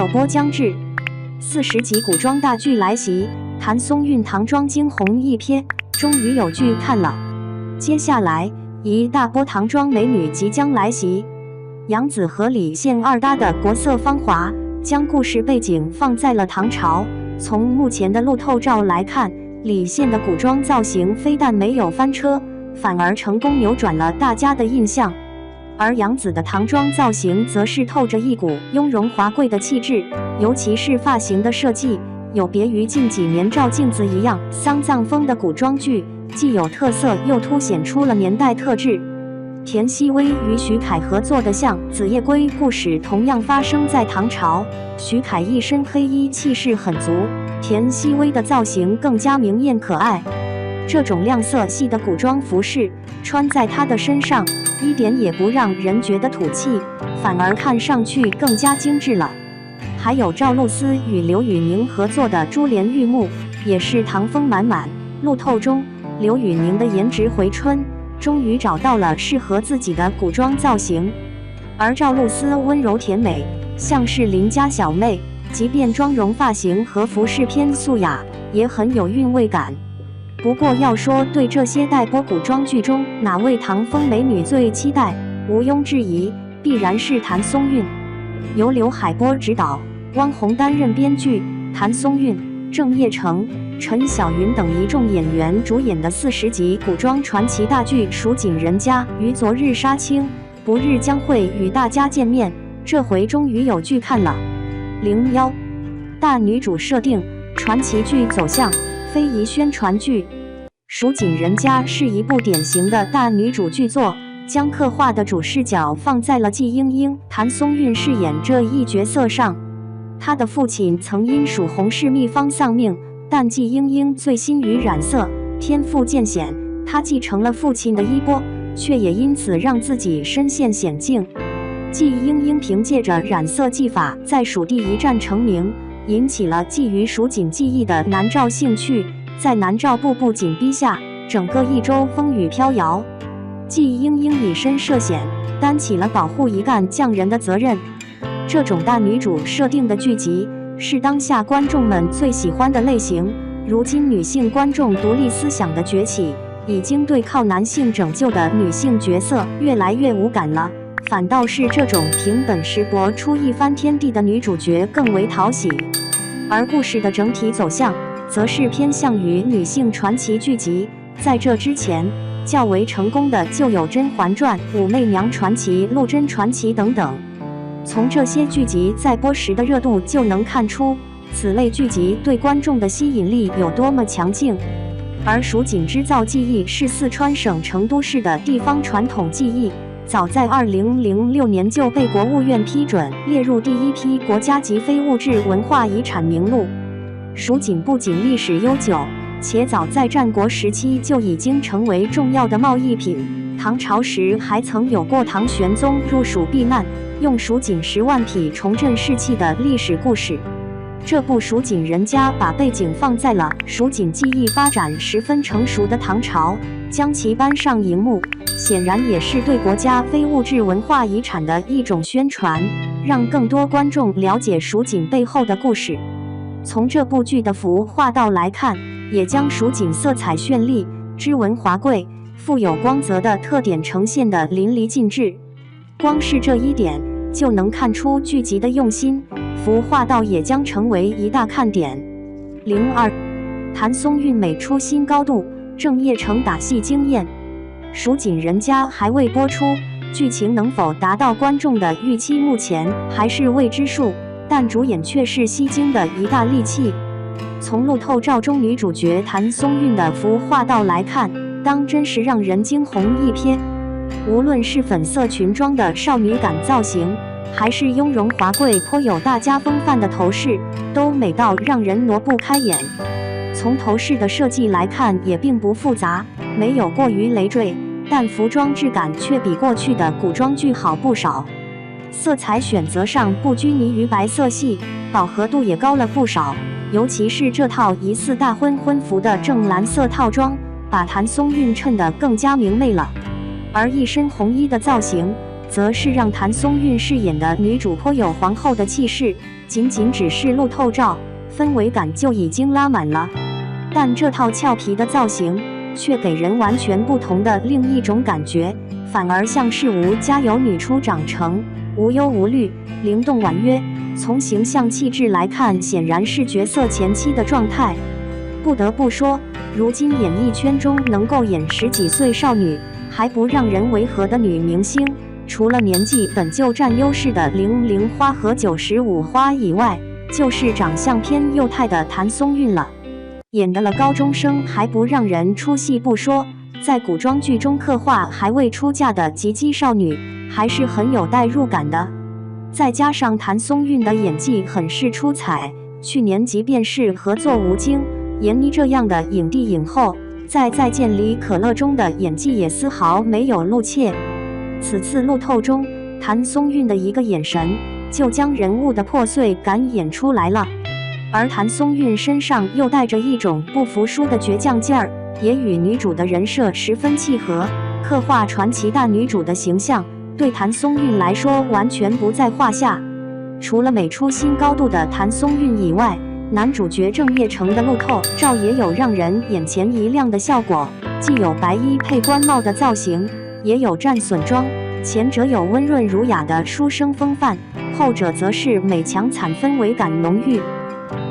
首播将至，40集古装大剧来袭，谭松韵唐装惊鸿一瞥，终于有剧看了。接下来，一大波唐装美女即将来袭。杨紫和李现二搭的国色芳华，将故事背景放在了唐朝。从目前的路透照来看，李现的古装造型非但没有翻车，反而成功扭转了大家的印象。而杨紫的唐装造型则是透着一股雍容华贵的气质，尤其是发型的设计，有别于近几年照镜子一样丧葬风的古装剧，既有特色又凸显出了年代特质。田曦薇与徐凯合作的《向子夜归》故事同样发生在唐朝，徐凯一身黑衣，气势很足，田曦薇的造型更加明艳可爱。这种亮色系的古装服饰穿在她的身上，一点也不让人觉得土气，反而看上去更加精致了。还有赵露思与刘宇宁合作的《珠帘玉幕》，也是唐风满满。路透中，刘宇宁的颜值回春，终于找到了适合自己的古装造型。而赵露思温柔甜美，像是邻家小妹，即便妆容发型和服饰偏素雅，也很有韵味感。不过要说对这些待播古装剧中哪位唐风美女最期待，毋庸置疑，必然是谭松韵。由刘海波执导，汪红担任编剧，谭松韵、郑业成、陈晓云等一众演员主演的40集古装传奇大剧《蜀锦人家》于昨日杀青，不日将会与大家见面，这回终于有剧看了。01大女主设定，传奇剧走向，非遗宣传剧。《蜀锦人家》是一部典型的大女主剧作，将刻画的主视角放在了季英英、谭松韵饰演这一角色上。她的父亲曾因属洪氏秘方丧命，但季英英醉心于染色，天赋见显，她继承了父亲的衣钵，却也因此让自己身陷险境。季英英凭借着染色技法在蜀地一战成名，引起了觊觎蜀锦技艺的南诏兴趣，在南诏步步紧逼下，整个益州风雨飘摇。季英英以身涉险，担起了保护一干匠人的责任。这种大女主设定的剧集是当下观众们最喜欢的类型。如今女性观众独立思想的崛起，已经对靠男性拯救的女性角色越来越无感了，反倒是这种凭本事搏出一番天地的女主角更为讨喜。而故事的整体走向则是偏向于女性传奇剧集，在这之前较为成功的就有《甄嬛传》《武媚娘传奇》《陆贞传奇》等等。从这些剧集在播时的热度就能看出，此类剧集对观众的吸引力有多么强劲。而蜀锦织造技艺是四川省成都市的地方传统技艺，早在2006年就被国务院批准列入第一批国家级非物质文化遗产名录。蜀锦不仅历史悠久，且早在战国时期就已经成为重要的贸易品。唐朝时还曾有过唐玄宗入蜀避难，用蜀锦10万匹重振士气的历史故事。这部《蜀锦人家》把背景放在了蜀锦技艺发展十分成熟的唐朝，将其搬上荧幕，显然也是对国家非物质文化遗产的一种宣传，让更多观众了解蜀锦背后的故事。从这部剧的服化道来看，也将蜀锦色彩绚丽、织纹华贵、富有光泽的特点呈现得淋漓尽致。光是这一点就能看出剧集的用心，服化道也将成为一大看点。02谭松韵美出新高度，郑业成打戏惊艳。蜀锦人家还未播出，剧情能否达到观众的预期目前还是未知数，但主演却是吸睛的一大利器。从路透照中女主角谭松韵的服化道来看，当真是让人惊鸿一瞥。无论是粉色裙装的少女感造型，还是雍容华贵颇有大家风范的头饰，都美到让人挪不开眼。从头饰的设计来看也并不复杂，没有过于累赘，但服装质感却比过去的古装剧好不少。色彩选择上不拘泥于白色系，饱和度也高了不少，尤其是这套疑似大婚服的正蓝色套装，把谭松韵衬得更加明媚了。而一身红衣的造型则是让谭松韵饰演的女主颇有皇后的气势，仅只是路透照，氛围感就已经拉满了。但这套俏皮的造型，却给人完全不同的另一种感觉，反而像是吴家有女初长成，无忧无虑，灵动婉约。从形象气质来看，显然是角色前期的状态。不得不说，如今演艺圈中能够演10几岁少女还不让人违和的女明星，除了年纪本就占优势的00花和95花以外，就是长相偏幼态的谭松韵了。演的了高中生还不让人出戏不说，在古装剧中刻画还未出嫁的及笄少女，还是很有代入感的。再加上谭松韵的演技很是出彩，去年即便是合作吴京、闫妮这样的影帝影后，在《再见李可乐》中的演技也丝毫没有露怯。此次路透中，谭松韵的一个眼神就将人物的破碎感演出来了，而谭松韵身上又带着一种不服输的倔强劲儿，也与女主的人设十分契合，刻画传奇大女主的形象，对谭松韵来说完全不在话下。除了美出新高度的谭松韵以外，男主角郑业成的路透照也有让人眼前一亮的效果，既有白衣配官帽的造型，也有战损装，前者有温润儒雅的书生风范，后者则是美强惨氛围感浓郁。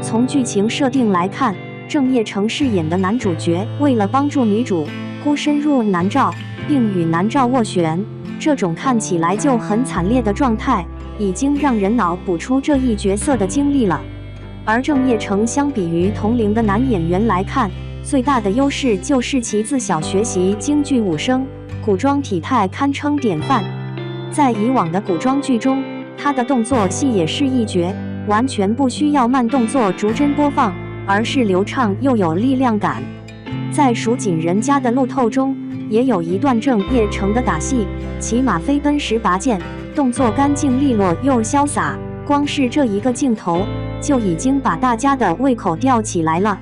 从剧情设定来看，郑业成饰演的男主角为了帮助女主孤身入南诏，并与南诏斡旋，这种看起来就很惨烈的状态，已经让人脑补出这一角色的经历了。而郑业成相比于同龄的男演员来看，最大的优势就是其自小学习京剧武生，古装体态堪称典范。在以往的古装剧中，他的动作戏也是一绝，完全不需要慢动作逐帧播放，而是流畅又有力量感。在蜀锦人家的路透中，也有一段郑业成的打戏，骑马飞奔时拔剑，动作干净利落又潇洒，光是这一个镜头就已经把大家的胃口吊起来了。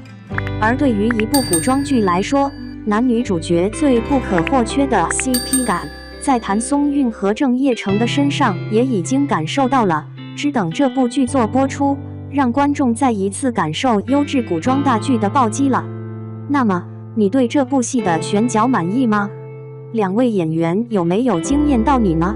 而对于一部古装剧来说，男女主角最不可或缺的 CP 感，在谭松韵和郑业成的身上也已经感受到了，只等这部剧作播出，让观众再一次感受优质古装大剧的暴击了。那么，你对这部戏的选角满意吗？两位演员有没有惊艳到你呢？